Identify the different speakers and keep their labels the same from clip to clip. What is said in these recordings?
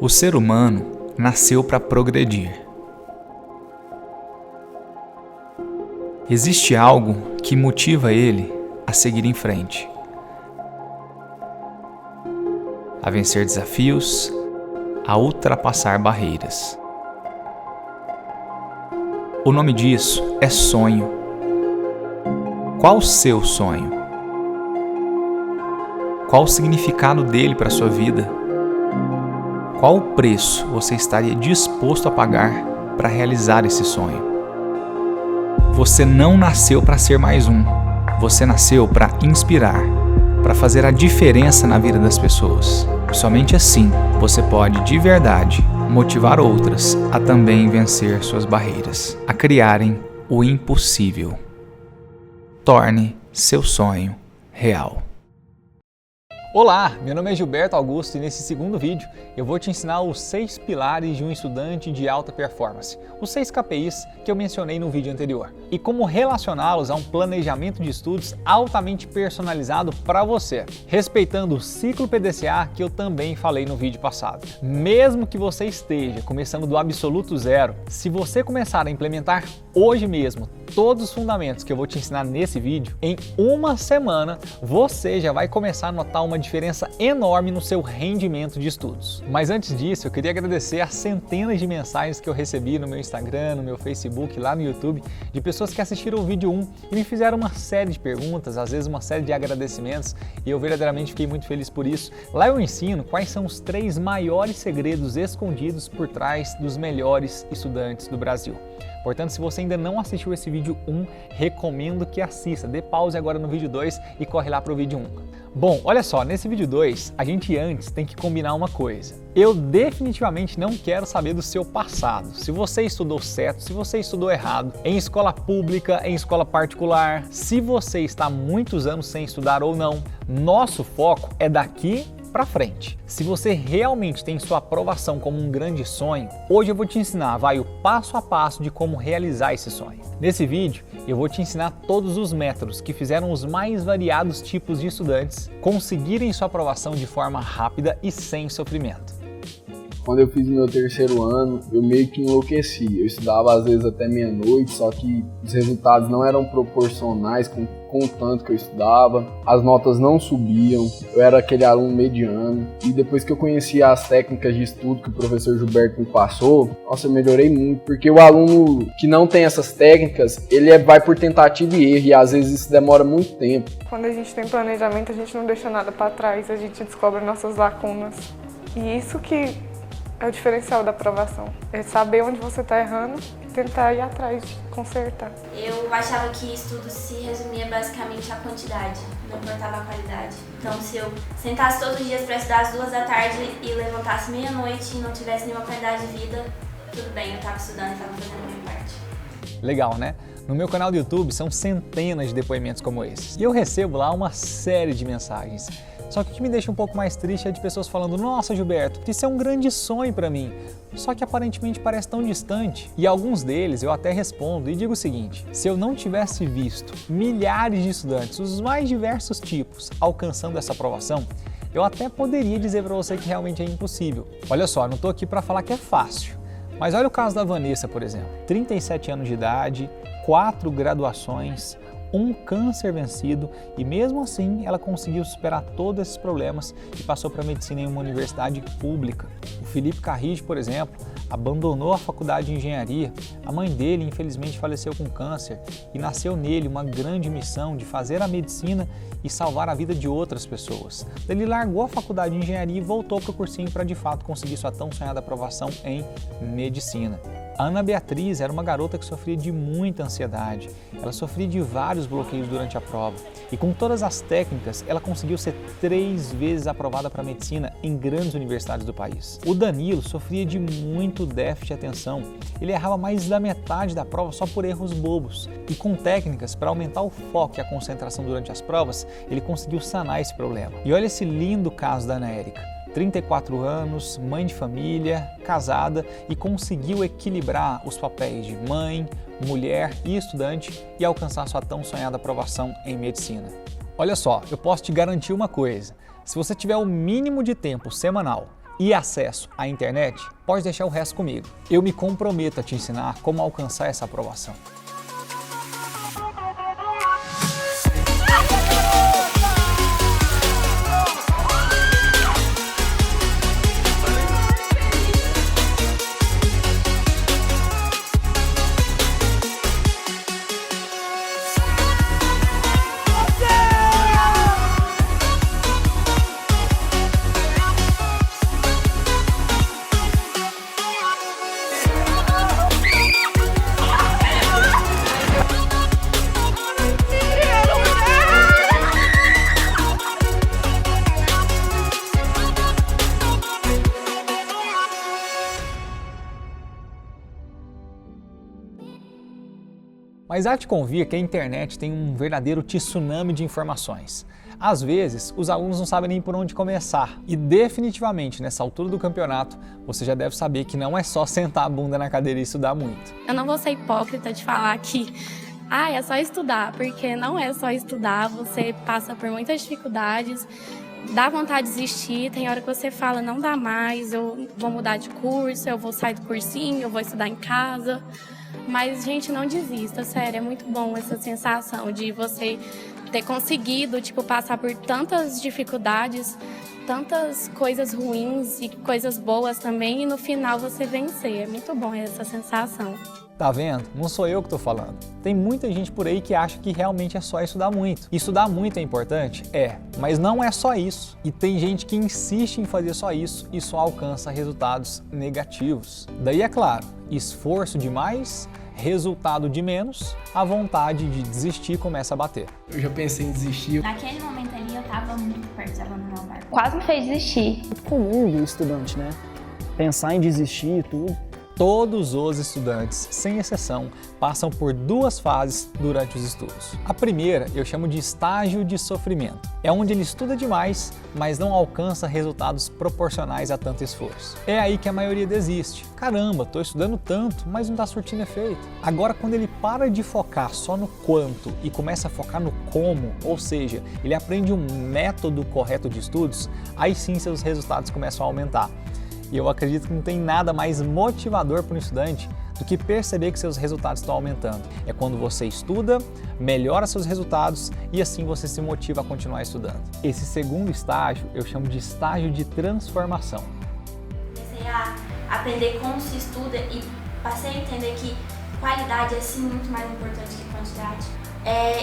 Speaker 1: O ser humano nasceu para progredir. Existe algo que motiva ele a seguir em frente, a vencer desafios, a ultrapassar barreiras. O nome disso é sonho. Qual o seu sonho? Qual o significado dele para a sua vida? Qual o preço você estaria disposto a pagar para realizar esse sonho? Você não nasceu para ser mais um. Você nasceu para inspirar, para fazer a diferença na vida das pessoas. E somente assim você pode, de verdade, motivar outras a também vencer suas barreiras, a criarem o impossível. Torne seu sonho real.
Speaker 2: Olá, meu nome é Gilberto Augusto e nesse segundo vídeo eu vou te ensinar os 6 pilares de um estudante de alta performance, os 6 KPIs que eu mencionei no vídeo anterior, e como relacioná-los a um planejamento de estudos altamente personalizado para você, respeitando o ciclo PDCA que eu também falei no vídeo passado. Mesmo que você esteja começando do absoluto zero, se você começar a implementar hoje mesmo todos os fundamentos que eu vou te ensinar nesse vídeo, em uma semana você já vai começar a notar uma diferença enorme no seu rendimento de estudos. Mas antes disso, eu queria agradecer as centenas de mensagens que eu recebi no meu Instagram, no meu Facebook, lá no YouTube, de pessoas que assistiram o vídeo 1 e me fizeram uma série de perguntas, às vezes uma série de agradecimentos, e eu verdadeiramente fiquei muito feliz por isso. Lá eu ensino quais são os 3 maiores segredos escondidos por trás dos melhores estudantes do Brasil. Portanto, se você ainda não assistiu esse vídeo 1, recomendo que assista. Dê pause agora no vídeo 2 e corre lá para o vídeo 1. Bom, olha só, nesse vídeo 2, a gente antes tem que combinar uma coisa. Eu definitivamente não quero saber do seu passado. Se você estudou certo, se você estudou errado, em escola pública, em escola particular, se você está há muitos anos sem estudar ou não, nosso foco é daqui para frente. Se você realmente tem sua aprovação como um grande sonho, hoje eu vou te ensinar, o passo a passo de como realizar esse sonho. Nesse vídeo, eu vou te ensinar todos os métodos que fizeram os mais variados tipos de estudantes conseguirem sua aprovação de forma rápida e sem sofrimento.
Speaker 3: Quando eu fiz meu terceiro ano, eu meio que enlouqueci. Eu estudava às vezes até meia-noite, só que os resultados não eram proporcionais com o tanto que eu estudava. As notas não subiam, eu era aquele aluno mediano. E depois que eu conheci as técnicas de estudo que o professor Gilberto me passou, nossa, eu melhorei muito. Porque o aluno que não tem essas técnicas, ele vai por tentativa e erro, e às vezes isso demora muito tempo.
Speaker 4: Quando a gente tem planejamento, a gente não deixa nada para trás, a gente descobre nossas lacunas. E isso que é o diferencial da aprovação, é saber onde você está errando e tentar ir atrás de consertar.
Speaker 5: Eu achava que estudo se resumia basicamente à quantidade, não importava a qualidade. Então, se eu sentasse todos os dias para estudar às 2 da tarde e levantasse meia-noite e não tivesse nenhuma qualidade de vida, tudo bem, eu estava estudando e estava fazendo a minha parte.
Speaker 2: Legal, né? No meu canal do YouTube são centenas de depoimentos como esses. E eu recebo lá uma série de mensagens. Só que o que me deixa um pouco mais triste é de pessoas falando: nossa, Gilberto, isso é um grande sonho para mim. Só que aparentemente parece tão distante. E alguns deles eu até respondo e digo o seguinte: se eu não tivesse visto milhares de estudantes, os mais diversos tipos, alcançando essa aprovação, eu até poderia dizer para você que realmente é impossível. Olha só, não estou aqui para falar que é fácil. Mas olha o caso da Vanessa, por exemplo. 37 anos de idade, 4 graduações, um câncer vencido, e mesmo assim ela conseguiu superar todos esses problemas e passou para medicina em uma universidade pública. O Felipe Carrige, por exemplo, abandonou a faculdade de engenharia. A mãe dele infelizmente faleceu com câncer e nasceu nele uma grande missão de fazer a medicina e salvar a vida de outras pessoas. Ele largou a faculdade de engenharia e voltou para o cursinho para de fato conseguir sua tão sonhada aprovação em medicina. A Ana Beatriz era uma garota que sofria de muita ansiedade. Ela sofria de vários bloqueios durante a prova. E com todas as técnicas, ela conseguiu ser 3 vezes aprovada para medicina em grandes universidades do país. O Danilo sofria de muito déficit de atenção. Ele errava mais da metade da prova só por erros bobos. E com técnicas para aumentar o foco e a concentração durante as provas, ele conseguiu sanar esse problema. E olha esse lindo caso da Ana Érica. 34 anos, mãe de família, casada, e conseguiu equilibrar os papéis de mãe, mulher e estudante e alcançar sua tão sonhada aprovação em medicina. Olha só, eu posso te garantir uma coisa: se você tiver o mínimo de tempo semanal e acesso à internet, pode deixar o resto comigo. Eu me comprometo a te ensinar como alcançar essa aprovação. Mas há de convir que a internet tem um verdadeiro tsunami de informações. Às vezes, os alunos não sabem nem por onde começar. E definitivamente, nessa altura do campeonato, você já deve saber que não é só sentar a bunda na cadeira e estudar muito.
Speaker 6: Eu não vou ser hipócrita de falar que é só estudar, porque não é só estudar, você passa por muitas dificuldades, dá vontade de desistir, tem hora que você fala, não dá mais, eu vou mudar de curso, eu vou sair do cursinho, eu vou estudar em casa. Mas, gente, não desista, sério, é muito bom essa sensação de você ter conseguido, passar por tantas dificuldades, tantas coisas ruins e coisas boas também, e no final você vencer. É muito bom essa sensação.
Speaker 2: Tá vendo? Não sou eu que tô falando. Tem muita gente por aí que acha que realmente é só estudar muito. Estudar muito é importante? É, mas não é só isso. E tem gente que insiste em fazer só isso e só alcança resultados negativos. Daí, é claro, esforço demais, resultado de menos, a vontade de desistir começa a bater.
Speaker 3: Eu já pensei em desistir.
Speaker 5: Naquele momento ali eu tava muito perto de abandonar o barco.
Speaker 7: Quase me fez desistir.
Speaker 8: É comum do estudante, né? Pensar em desistir e tudo.
Speaker 2: Todos os estudantes, sem exceção, passam por duas fases durante os estudos. A primeira eu chamo de estágio de sofrimento. É onde ele estuda demais, mas não alcança resultados proporcionais a tanto esforço. É aí que a maioria desiste. Caramba, estou estudando tanto, mas não está surtindo efeito. Agora, quando ele para de focar só no quanto e começa a focar no como, ou seja, ele aprende um método correto de estudos, aí sim seus resultados começam a aumentar. E eu acredito que não tem nada mais motivador para um estudante do que perceber que seus resultados estão aumentando. É quando você estuda, melhora seus resultados e assim você se motiva a continuar estudando. Esse segundo estágio eu chamo de estágio de transformação.
Speaker 5: Comecei a aprender como se estuda e passei a entender que qualidade é sim muito mais importante que quantidade.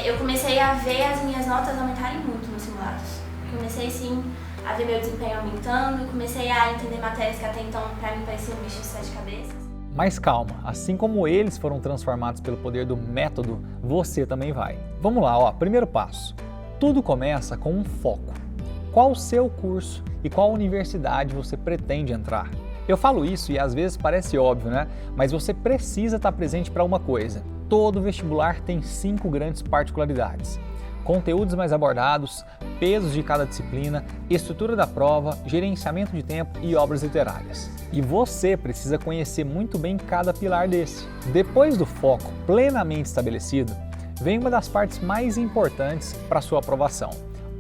Speaker 5: Eu comecei a ver as minhas notas aumentarem muito nos simulados. Comecei sim a ver meu desempenho aumentando, comecei a entender matérias que até então para mim pareciam um bicho de 7 cabeças.
Speaker 2: Mas calma, assim como eles foram transformados pelo poder do método, você também vai. Vamos lá, primeiro passo. Tudo começa com um foco. Qual o seu curso e qual universidade você pretende entrar? Eu falo isso e às vezes parece óbvio, né? Mas você precisa estar presente para uma coisa. Todo vestibular tem 5 grandes particularidades. Conteúdos mais abordados, pesos de cada disciplina, estrutura da prova, gerenciamento de tempo e obras literárias. E você precisa conhecer muito bem cada pilar desse. Depois do foco plenamente estabelecido, vem uma das partes mais importantes para a sua aprovação: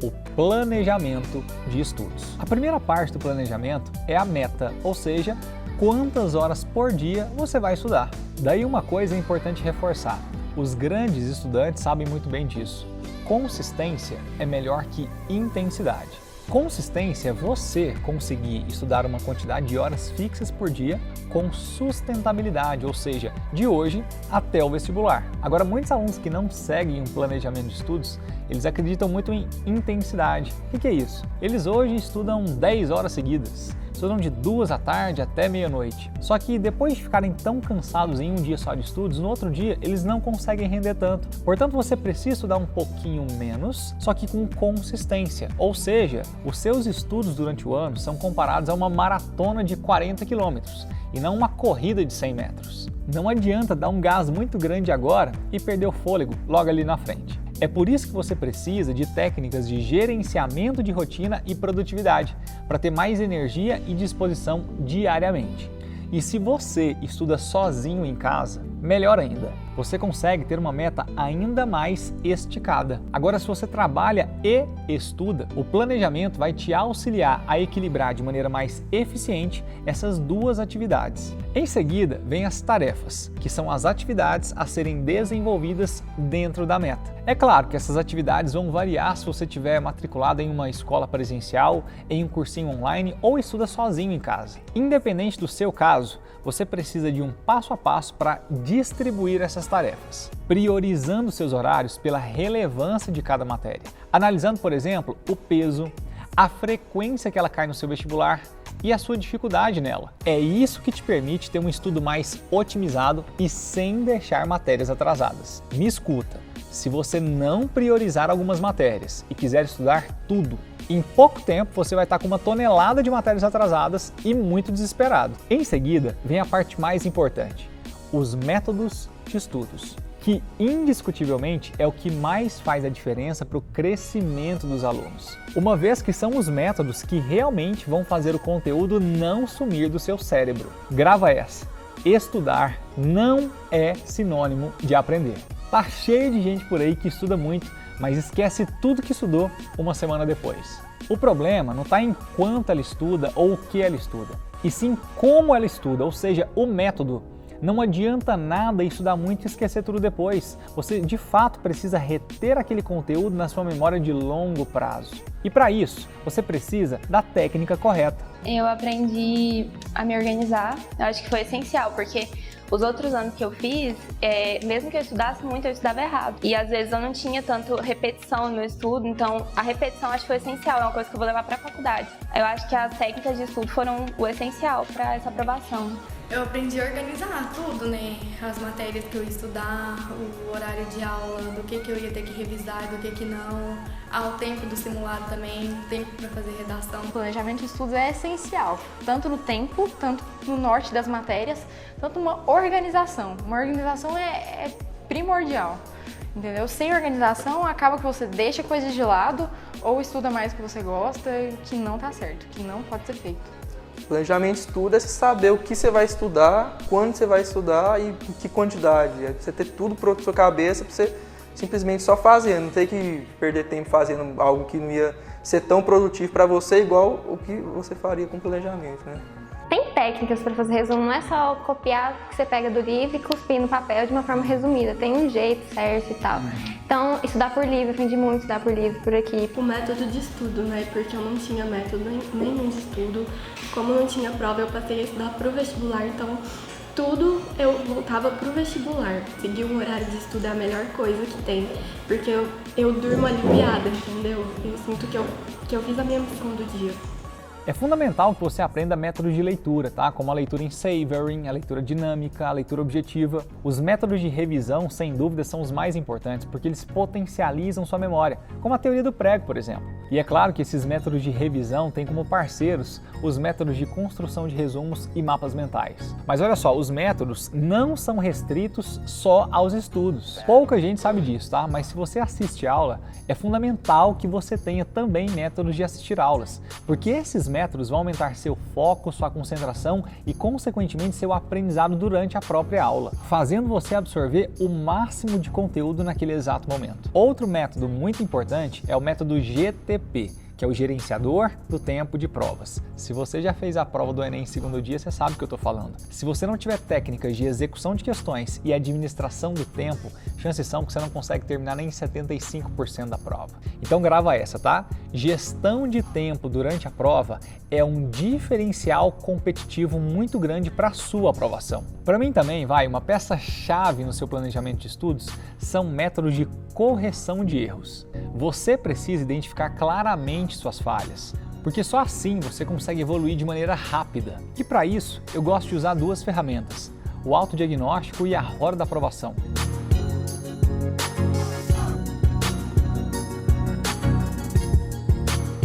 Speaker 2: o planejamento de estudos. A primeira parte do planejamento é a meta, ou seja, quantas horas por dia você vai estudar. Daí uma coisa é importante reforçar: os grandes estudantes sabem muito bem disso. Consistência é melhor que intensidade. Consistência é você conseguir estudar uma quantidade de horas fixas por dia com sustentabilidade, ou seja, de hoje até o vestibular. Agora, muitos alunos que não seguem um planejamento de estudos, eles acreditam muito em intensidade. O que é isso? Eles hoje estudam 10 horas seguidas. Estudam de 2 da tarde até meia-noite. Só que depois de ficarem tão cansados em um dia só de estudos, no outro dia eles não conseguem render tanto. Portanto, você precisa estudar um pouquinho menos, só que com consistência. Ou seja, os seus estudos durante o ano são comparados a uma maratona de 40 quilômetros e não uma corrida de 100 metros. Não adianta dar um gás muito grande agora e perder o fôlego logo ali na frente. É por isso que você precisa de técnicas de gerenciamento de rotina e produtividade, para ter mais energia e disposição diariamente. E se você estuda sozinho em casa, melhor ainda, você consegue ter uma meta ainda mais esticada. Agora, se você trabalha e estuda, o planejamento vai te auxiliar a equilibrar de maneira mais eficiente essas duas atividades. Em seguida, vem as tarefas, que são as atividades a serem desenvolvidas dentro da meta. É claro que essas atividades vão variar se você estiver matriculado em uma escola presencial, em um cursinho online ou estuda sozinho em casa. Independente do seu caso, você precisa de um passo a passo para distribuir essas tarefas, priorizando seus horários pela relevância de cada matéria, analisando, por exemplo, o peso, a frequência que ela cai no seu vestibular e a sua dificuldade nela. É isso que te permite ter um estudo mais otimizado e sem deixar matérias atrasadas. Me escuta, se você não priorizar algumas matérias e quiser estudar tudo, em pouco tempo você vai estar com uma tonelada de matérias atrasadas e muito desesperado. Em seguida, vem a parte mais importante, os métodos de estudos, que indiscutivelmente é o que mais faz a diferença para o crescimento dos alunos, uma vez que são os métodos que realmente vão fazer o conteúdo não sumir do seu cérebro. Grava essa, estudar não é sinônimo de aprender. Tá cheio de gente por aí que estuda muito, mas esquece tudo que estudou uma semana depois. O problema não está em quanto ela estuda ou o que ela estuda, e sim como ela estuda, ou seja, o método. Não adianta nada estudar muito e esquecer tudo depois. Você de fato precisa reter aquele conteúdo na sua memória de longo prazo. E para isso, você precisa da técnica correta.
Speaker 7: Eu aprendi a me organizar, eu acho que foi essencial, porque os outros anos que eu fiz, mesmo que eu estudasse muito, eu estudava errado. E às vezes eu não tinha tanto repetição no meu estudo, então a repetição acho que foi essencial, é uma coisa que eu vou levar para a faculdade. Eu acho que as técnicas de estudo foram o essencial para essa aprovação.
Speaker 9: Eu aprendi a organizar tudo, né? As matérias que eu ia estudar, o horário de aula, do que eu ia ter que revisar, do que não, ao tempo do simulado também, tempo para fazer redação.
Speaker 10: O planejamento de estudos é essencial, tanto no tempo, tanto no norte das matérias, tanto uma organização. Uma organização é primordial, entendeu? Sem organização, acaba que você deixa coisas de lado ou estuda mais o que você gosta, que não tá certo, que não pode ser feito.
Speaker 11: Planejamento de estudo é você saber o que você vai estudar, quando você vai estudar e em que quantidade. É você ter tudo pronto na sua cabeça para você simplesmente só fazer, não ter que perder tempo fazendo algo que não ia ser tão produtivo para você igual o que você faria com planejamento, né?
Speaker 7: Tem técnicas para fazer resumo, não é só copiar o que você pega do livro e cuspir no papel de uma forma resumida, tem um jeito certo e tal. Então, estudar por livro, aprendi muito a estudar por livro por aqui.
Speaker 9: O método de estudo, né? Porque eu não tinha método nenhum de estudo. Como não tinha prova, eu passei a estudar pro vestibular, então tudo eu voltava pro vestibular. Seguir um horário de estudo é a melhor coisa que tem, porque eu durmo aliviada, entendeu? Eu sinto que eu fiz a minha missão do dia.
Speaker 2: É fundamental que você aprenda métodos de leitura, tá? Como a leitura em savoring, a leitura dinâmica, a leitura objetiva. Os métodos de revisão, sem dúvida, são os mais importantes, porque eles potencializam sua memória, como a teoria do prego, por exemplo. E é claro que esses métodos de revisão têm como parceiros os métodos de construção de resumos e mapas mentais. Mas olha só, os métodos não são restritos só aos estudos. Pouca gente sabe disso, tá? Mas se você assiste aula, é fundamental que você tenha também métodos de assistir aulas, porque esses métodos vão aumentar seu foco, sua concentração e, consequentemente, seu aprendizado durante a própria aula, fazendo você absorver o máximo de conteúdo naquele exato momento. Outro método muito importante é o método GTP, que é o gerenciador do tempo de provas. Se você já fez a prova do Enem em segundo dia, você sabe o que eu estou falando. Se você não tiver técnicas de execução de questões e administração do tempo, chances são que você não consegue terminar nem 75% da prova. Então grava essa, tá? Gestão de tempo durante a prova é um diferencial competitivo muito grande para a sua aprovação. Para mim também, uma peça-chave no seu planejamento de estudos são métodos de correção de erros. Você precisa identificar claramente suas falhas, porque só assim você consegue evoluir de maneira rápida. E para isso, eu gosto de usar duas ferramentas, o autodiagnóstico e a hora da aprovação.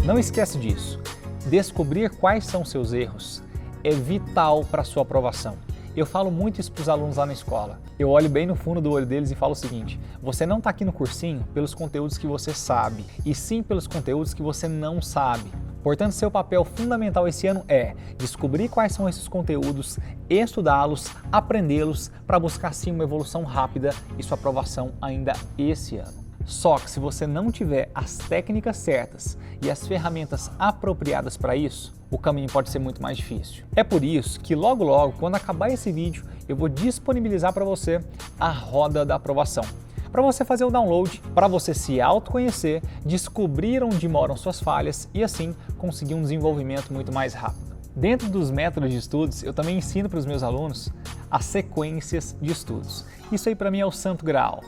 Speaker 2: Não esquece disso, descobrir quais são seus erros é vital para a sua aprovação. Eu falo muito isso para os alunos lá na escola. Eu olho bem no fundo do olho deles e falo o seguinte: você não está aqui no cursinho pelos conteúdos que você sabe, e sim pelos conteúdos que você não sabe. Portanto, seu papel fundamental esse ano é descobrir quais são esses conteúdos, estudá-los, aprendê-los para buscar sim uma evolução rápida e sua aprovação ainda esse ano. Só que se você não tiver as técnicas certas e as ferramentas apropriadas para isso, o caminho pode ser muito mais difícil. É por isso que logo, quando acabar esse vídeo, eu vou disponibilizar para você a roda da aprovação. Para você fazer o download, para você se autoconhecer, descobrir onde moram suas falhas e assim conseguir um desenvolvimento muito mais rápido. Dentro dos métodos de estudos, eu também ensino para os meus alunos as sequências de estudos. Isso aí para mim é o santo graal.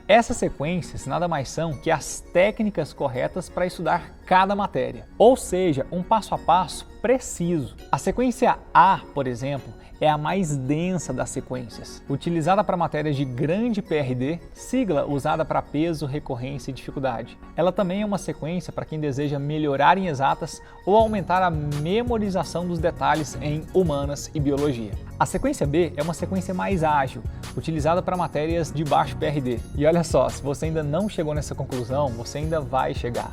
Speaker 2: Essas sequências nada mais são que as técnicas corretas para estudar cada matéria, ou seja, um passo a passo preciso. A sequência A, por exemplo, é a mais densa das sequências, utilizada para matérias de grande PRD, sigla usada para peso, recorrência e dificuldade. Ela também é uma sequência para quem deseja melhorar em exatas ou aumentar a memorização dos detalhes em humanas e biologia. A sequência B é uma sequência mais ágil, utilizada para matérias de baixo PRD. E olha só, se você ainda não chegou nessa conclusão, você ainda vai chegar.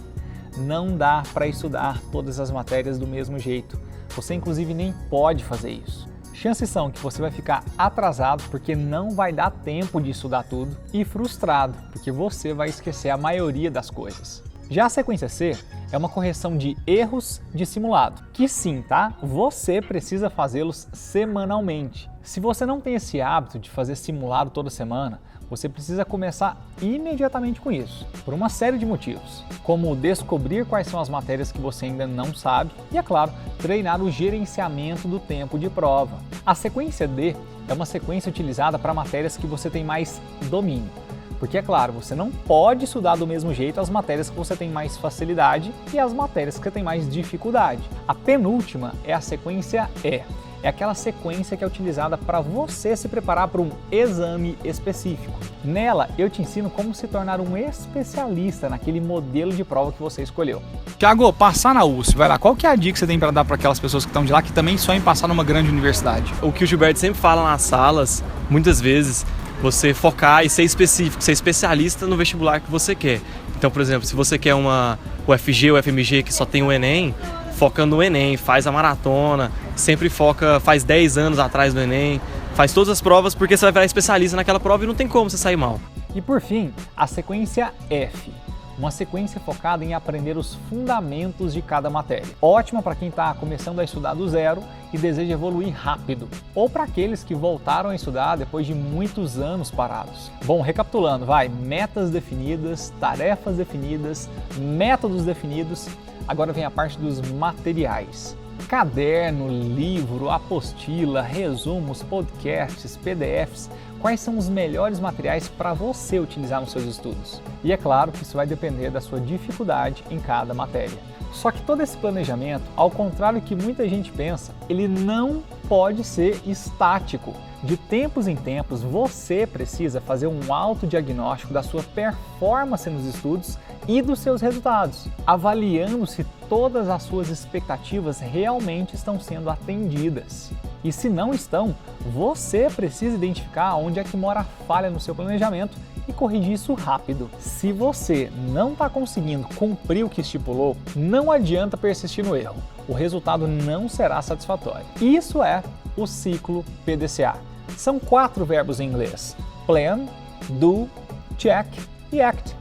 Speaker 2: Não dá para estudar todas as matérias do mesmo jeito. Você inclusive nem pode fazer isso. Chances são que você vai ficar atrasado porque não vai dar tempo de estudar tudo e frustrado porque você vai esquecer a maioria das coisas. Já a sequência C é uma correção de erros de simulado, que sim, tá? Você precisa fazê-los semanalmente. Se você não tem esse hábito de fazer simulado toda semana, você precisa começar imediatamente com isso, por uma série de motivos, como descobrir quais são as matérias que você ainda não sabe e, é claro, treinar o gerenciamento do tempo de prova. A sequência D é uma sequência utilizada para matérias que você tem mais domínio, porque, é claro, você não pode estudar do mesmo jeito as matérias que você tem mais facilidade e as matérias que você tem mais dificuldade. A penúltima é a sequência E. É aquela sequência que é utilizada para você se preparar para um exame específico. Nela, eu te ensino como se tornar um especialista naquele modelo de prova que você escolheu.
Speaker 1: Tiago, passar na USP, vai lá, qual que é a dica que você tem para dar para aquelas pessoas que estão de lá que também sonham em passar numa grande universidade?
Speaker 12: O que o Gilberto sempre fala nas salas, muitas vezes, você focar e ser específico, ser especialista no vestibular que você quer. Então, por exemplo, se você quer uma UFG ou FMG que só tem o Enem, foca no Enem, faz a maratona, sempre foca, faz 10 anos atrás do Enem, faz todas as provas porque você vai virar especialista naquela prova e não tem como você sair mal.
Speaker 2: E por fim, a sequência F, uma sequência focada em aprender os fundamentos de cada matéria. Ótima para quem está começando a estudar do zero e deseja evoluir rápido, ou para aqueles que voltaram a estudar depois de muitos anos parados. Bom, recapitulando, metas definidas, tarefas definidas, métodos definidos. Agora vem a parte dos materiais. Caderno, livro, apostila, resumos, podcasts, PDFs. Quais são os melhores materiais para você utilizar nos seus estudos? E é claro que isso vai depender da sua dificuldade em cada matéria. Só que todo esse planejamento, ao contrário do que muita gente pensa, ele não pode ser estático. De tempos em tempos, você precisa fazer um autodiagnóstico da sua performance nos estudos e dos seus resultados, avaliando se todas as suas expectativas realmente estão sendo atendidas. E se não estão, você precisa identificar onde é que mora a falha no seu planejamento e corrigir isso rápido. Se você não está conseguindo cumprir o que estipulou, não adianta persistir no erro. O resultado não será satisfatório. Isso é o ciclo PDCA. São 4 verbos em inglês: plan, do, check e act.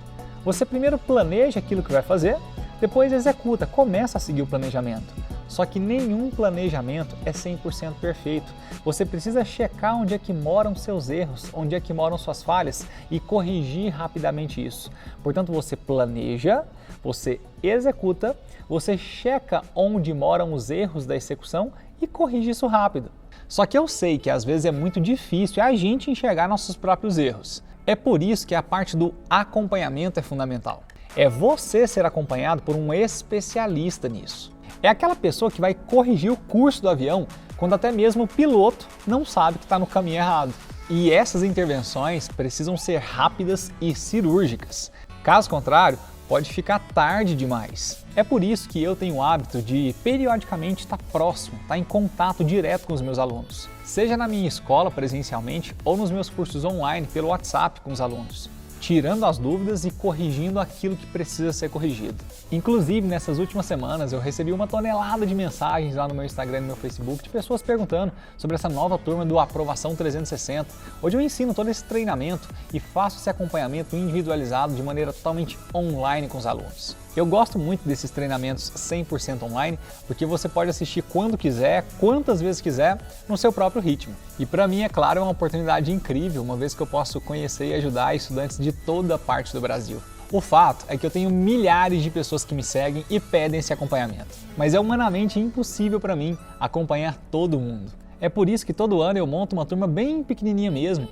Speaker 2: Você primeiro planeja aquilo que vai fazer, depois executa, começa a seguir o planejamento. Só que nenhum planejamento é 100% perfeito. Você precisa checar onde é que moram seus erros, onde é que moram suas falhas e corrigir rapidamente isso. Portanto, você planeja, você executa, você checa onde moram os erros da execução e corrige isso rápido. Só que eu sei que às vezes é muito difícil a gente enxergar nossos próprios erros. É por isso que a parte do acompanhamento é fundamental. É você ser acompanhado por um especialista nisso. É aquela pessoa que vai corrigir o curso do avião quando até mesmo o piloto não sabe que está no caminho errado. E essas intervenções precisam ser rápidas e cirúrgicas. Caso contrário, pode ficar tarde demais. É por isso que eu tenho o hábito de periodicamente estar próximo, estar em contato direto com os meus alunos. Seja na minha escola presencialmente ou nos meus cursos online pelo WhatsApp com os alunos. tirando as dúvidas e corrigindo aquilo que precisa ser corrigido. Inclusive, nessas últimas semanas, eu recebi uma tonelada de mensagens lá no meu Instagram e no meu Facebook de pessoas perguntando sobre essa nova turma do Aprovação 360, onde eu ensino todo esse treinamento e faço esse acompanhamento individualizado de maneira totalmente online com os alunos. Eu gosto muito desses treinamentos 100% online, porque você pode assistir quando quiser, quantas vezes quiser, no seu próprio ritmo. E para mim, é claro, é uma oportunidade incrível, uma vez que eu posso conhecer e ajudar estudantes de toda parte do Brasil. O fato é que eu tenho milhares de pessoas que me seguem e pedem esse acompanhamento. Mas é humanamente impossível para mim acompanhar todo mundo. É por isso que todo ano eu monto uma turma bem pequenininha mesmo.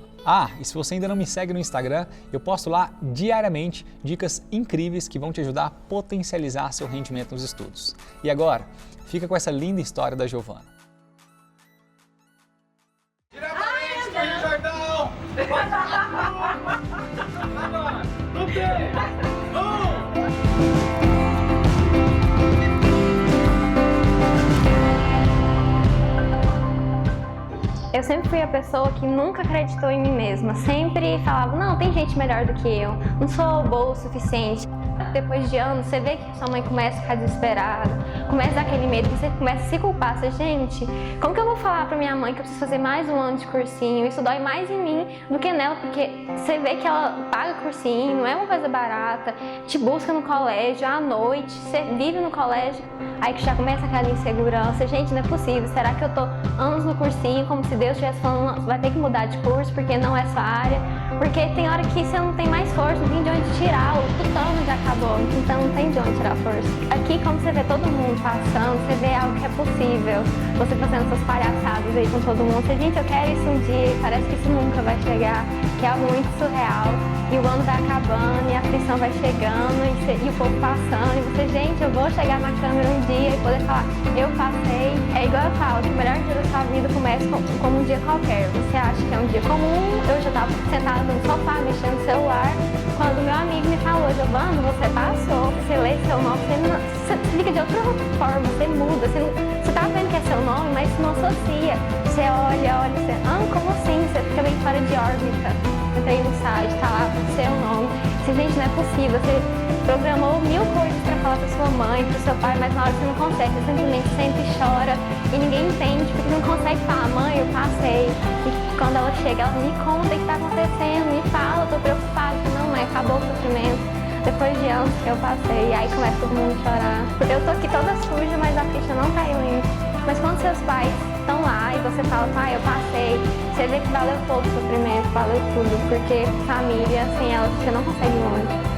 Speaker 2: E se você ainda não me segue no Instagram, eu posto lá diariamente dicas incríveis que vão te ajudar a potencializar seu rendimento nos estudos. E agora, fica com essa linda história da Giovana.
Speaker 13: Diretamente do Rio Jordão!
Speaker 7: Eu sempre fui a pessoa que nunca acreditou em mim mesma, sempre falava, não, tem gente melhor do que eu, não sou boa o suficiente. Depois de anos, você vê que sua mãe começa a ficar desesperada, começa a dar aquele medo, você começa a se culpar, você, gente, como que eu vou falar pra minha mãe que eu preciso fazer mais um ano de cursinho? Isso dói mais em mim do que nela, porque você vê que ela paga cursinho, não é uma coisa barata, te busca no colégio, à noite, você vive no colégio, aí que já começa aquela insegurança, gente, não é possível, será que eu tô anos no cursinho, como se Deus estivesse falando, você vai ter que mudar de curso porque não é sua área, porque tem hora que você não tem mais força, não tem de onde tirar, o tutano já acabou, então não tem de onde tirar força. Aqui, como você vê todo mundo passando, você vê algo que é possível, você fazendo suas palhaçadas aí com todo mundo, você, gente, eu quero isso um dia, parece que isso nunca vai chegar, que é algo muito surreal, e o ano vai acabando, e a aflição vai chegando, e o povo passando, e você, gente, eu vou chegar na câmera um dia e poder falar, eu passei. É igual eu falo, que o melhor dia da sua vida começa como um dia qualquer. Você acha que é um dia comum, eu já estava sentada no sofá, mexendo no celular, quando meu amigo me falou, Giovana, você passou, você lê seu nome, você liga de outra forma, você muda, você tá vendo que é seu nome, mas não associa. Você olha, você, como assim? Você fica bem fora de órbita. Entrei no site, tá lá, seu nome. Você, gente, não é possível, você programou 1000 coisas pra falar pra sua mãe, pro seu pai, mas na hora você não consegue, você simplesmente sente e chora, e ninguém entende, porque não consegue falar, mãe, eu passei. E quando ela chega, ela me conta o que tá acontecendo, me fala, eu tô preocupada, não, mãe, acabou o sofrimento. Depois de anos que eu passei, e aí começa todo mundo a chorar. Porque eu tô aqui toda suja, mas a ficha não caiu limpa. Mas quando seus pais estão lá e você fala, pai, eu passei, você vê que valeu todo o sofrimento, valeu tudo, porque família, sem ela, você não consegue ir longe.